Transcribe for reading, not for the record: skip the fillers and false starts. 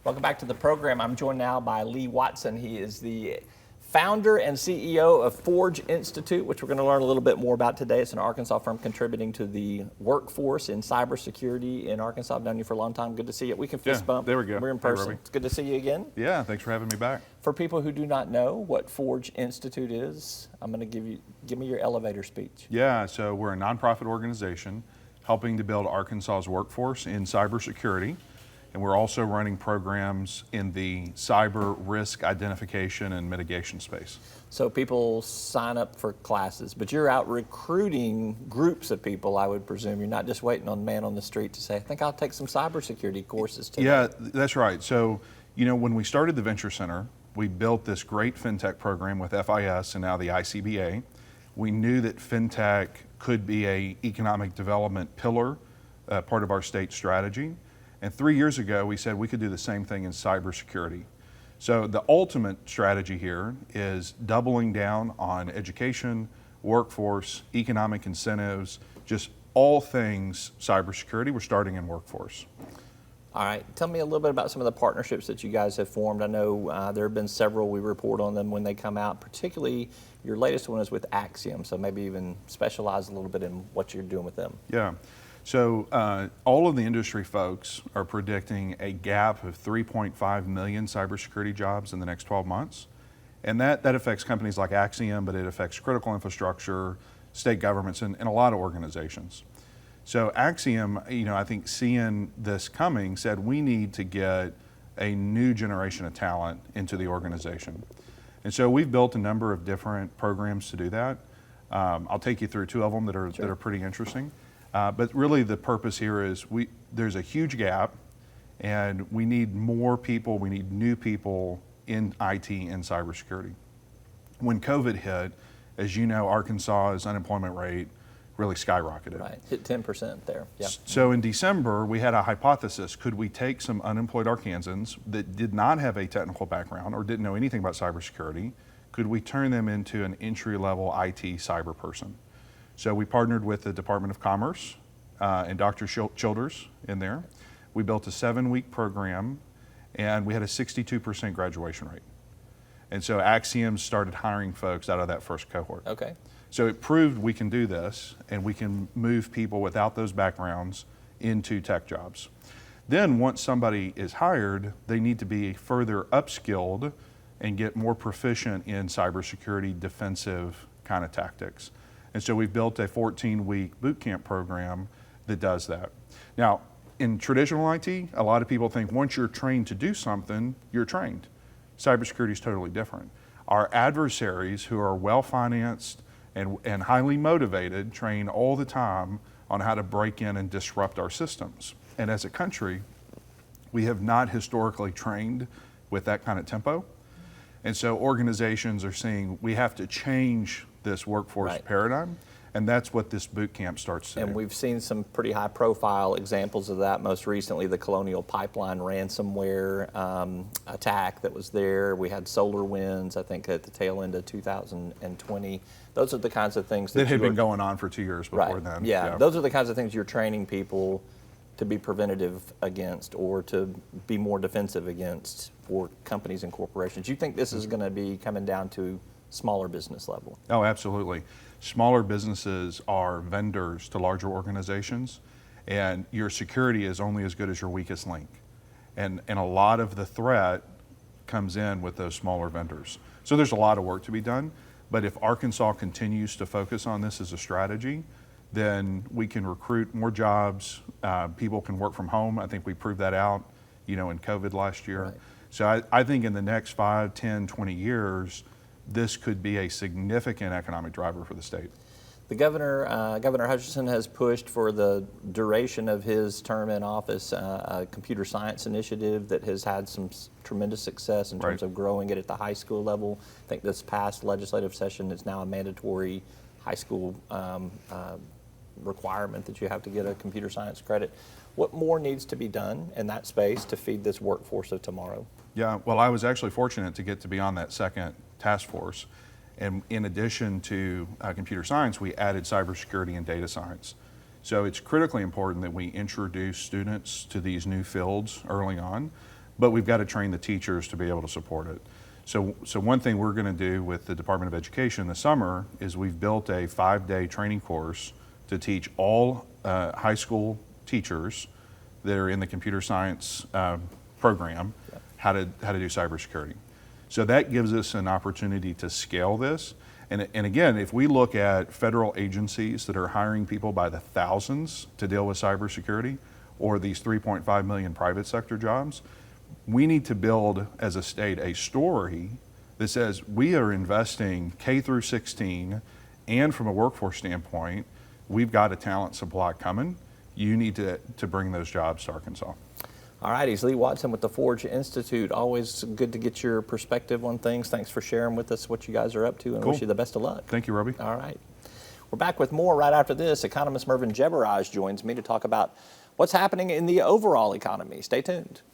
Welcome back to the program. I'm joined now by Lee Watson. He is the founder and CEO of Forge Institute, which we're going to learn a little bit more about today. It's an Arkansas firm contributing to the workforce in cybersecurity in Arkansas. I've known you for a long time. Good to see you. We can fist bump. There we go. We're in person. It's good to see you again. Yeah, thanks for having me back. For people who do not know what Forge Institute is, I'm going to give me your elevator speech. Yeah, so we're a nonprofit organization helping to build Arkansas's workforce in cybersecurity. And we're also running programs in the cyber risk identification and mitigation space. So people sign up for classes, but you're out recruiting groups of people, I would presume. You're not just waiting on man on the street to say, I think I'll take some cybersecurity courses today. Yeah, that's right. So, when we started the Venture Center, we built this great FinTech program with FIS and now the ICBA. We knew that FinTech could be an economic development pillar, part of our state strategy. And 3 years ago, we said we could do the same thing in cybersecurity. So the ultimate strategy here is doubling down on education, workforce, economic incentives, just all things cybersecurity. We're starting in workforce. All right, tell me a little bit about some of the partnerships that you guys have formed. I know there have been several. We report on them when they come out, particularly your latest one is with Axiom, so maybe even specialize a little bit in what you're doing with them. Yeah. So all of the industry folks are predicting a gap of 3.5 million cybersecurity jobs in the next 12 months. And that affects companies like Axiom, but it affects critical infrastructure, state governments, and a lot of organizations. So Axiom, I think seeing this coming, said we need to get a new generation of talent into the organization. And so we've built a number of different programs to do that. I'll take you through two of them that are pretty interesting. But really the purpose here is there's a huge gap and we need more people, we need new people in IT and cybersecurity. When COVID hit, as you know, Arkansas's unemployment rate really skyrocketed. Right, hit 10% there. Yeah. So in December, we had a hypothesis. Could we take some unemployed Arkansans that did not have a technical background or didn't know anything about cybersecurity, could we turn them into an entry-level IT cyber person? So we partnered with the Department of Commerce and Dr. Childers in there. We built a 7-week program and we had a 62% graduation rate. And so Axiom started hiring folks out of that first cohort. Okay. So it proved we can do this and we can move people without those backgrounds into tech jobs. Then once somebody is hired, they need to be further upskilled and get more proficient in cybersecurity defensive kind of tactics. And so we've built a 14-week boot camp program that does that. Now, in traditional IT, a lot of people think once you're trained to do something, you're trained. Cybersecurity is totally different. Our adversaries who are well-financed and highly motivated train all the time on how to break in and disrupt our systems. And as a country, we have not historically trained with that kind of tempo. And so organizations are saying we have to change this workforce paradigm, and that's what this boot camp starts to do. And we've seen some pretty high profile examples of that. Most recently, the Colonial Pipeline ransomware attack that was there. We had SolarWinds, I think, at the tail end of 2020. Those are the kinds of things that had been going on for 2 years before then. Yeah, those are the kinds of things you're training people to be preventative against or to be more defensive against for companies and corporations. You think this is going to be coming down to smaller business level? Oh, absolutely. Smaller businesses are vendors to larger organizations, and your security is only as good as your weakest link. And a lot of the threat comes in with those smaller vendors. So there's a lot of work to be done, but if Arkansas continues to focus on this as a strategy, then we can recruit more jobs, people can work from home. I think we proved that out, in COVID last year. Right. So I think in the next 5, 10, 20 years, this could be a significant economic driver for the state. The Governor Hutchinson has pushed for the duration of his term in office a computer science initiative that has had some tremendous success in terms of growing it at the high school level. I think this past legislative session is now a mandatory high school requirement that you have to get a computer science credit. What more needs to be done in that space to feed this workforce of tomorrow? Yeah, well, I was actually fortunate to get to be on that second task force. And in addition to computer science, we added cybersecurity and data science. So it's critically important that we introduce students to these new fields early on. but we've got to train the teachers to be able to support it. So one thing we're going to do with the Department of Education this summer is we've built a 5-day training course to teach all high school teachers that are in the computer science program how to do cybersecurity. So that gives us an opportunity to scale this. And again, if we look at federal agencies that are hiring people by the thousands to deal with cybersecurity, or these 3.5 million private sector jobs, we need to build as a state a story that says we are investing K through 16, and from a workforce standpoint, we've got a talent supply coming. You need to bring those jobs to Arkansas. All right, he's Lee Watson with the Forge Institute. Always good to get your perspective on things. Thanks for sharing with us what you guys are up to, and Cool. wish you the best of luck. Thank you, Robbie. All right. We're back with more right after this. Economist Mervyn Jebaraj joins me to talk about what's happening in the overall economy. Stay tuned.